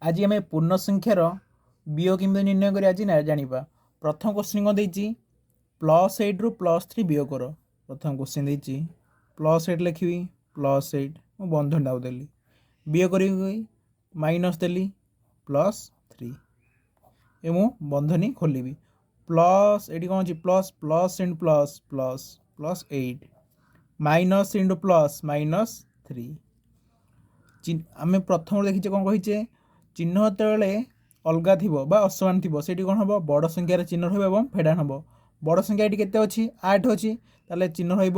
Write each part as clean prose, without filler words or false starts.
आज आम पूर्ण संख्यार वियोग केमती निर्णय कर आज जाना। प्रथम क्वेश्चन कौन देती +8 रु +3 वियोग कर। प्रथम क्वेश्चन देती +8 लिखी +8 मु बंधन टाक देली वियोग करी माइनस देली +3 ए मु बंधनी खोलि प्लस ये कौन अच्छी plus plus into plus plus plus 8 minus into plus -3 आम प्रथम देखीचे कौन कहीचे चिन्ह जो अलग थी असमान थी से कौन हम बड़ संख्यार चिन्ह रहा फेडान हम बड़ संख्या ये के अच्छी 8 अच्छी ताले चिन्ह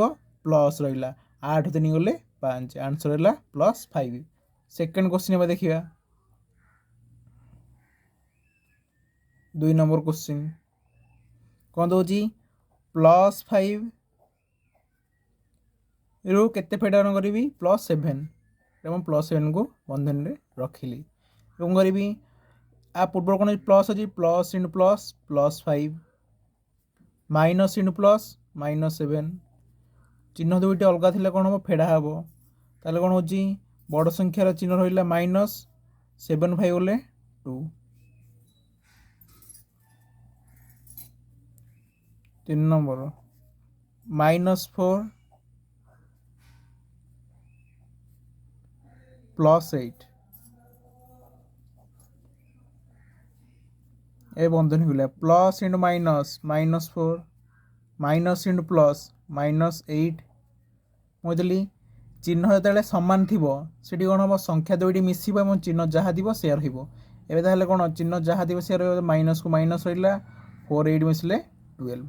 प्लस रहा 8 3 गले 5 आंसर है +5। सेकेंड क्वेश्चन देखिए 2 नंबर क्वेश्चन कौन दौर +5 रु केते फेडान करी +7 +7 को बंधन में रखिली कौन करी आ पूर्व कौन प्लस अच्छी plus into plus +5 minus into plus -7 चिन्ह दुईट अलग थी कौन हम फेड़ा हम ताले कौन हो बड़ संख्यार चिन्ह रहा -7 5 गले 2 3 नंबर -4 +8 ए बंधन हो plus into minus -4 minus into plus -8 मुझे चिन्ह जो सामान थी से कौन हम संख्या दुईट मिसब चिन्ह जहाँ थी से रहा कौन चिन्ह जहाँ थी से माइनस को माइनस रहा 4 8 मिसले 12।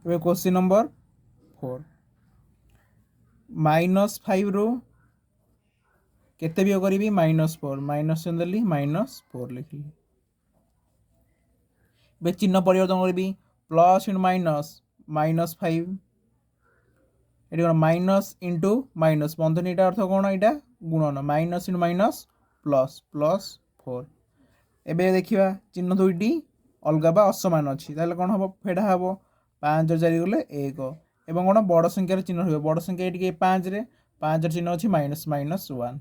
क्वेश्चन नंबर 4 -5 रु केते भी करी -4 माइनस देली -4 लिखी चिन्ह परिवर्तन करी प्लस इंटू माइनस -5 ये कौन माइनस इंटू माइनस बंधन यहाँ अर्थ कौन यहाँ गुणन माइनस इंटू माइनस प्लस +4 एबे देखिए चिन्ह दुईट अलग असमान अच्छी ताले कौन हम फेड़ा हम 5 4 गले 1 एवं कौन बड़ संख्यार चिन्ह रहा बड़ संख्या ये 5 चिन्ह अच्छी -1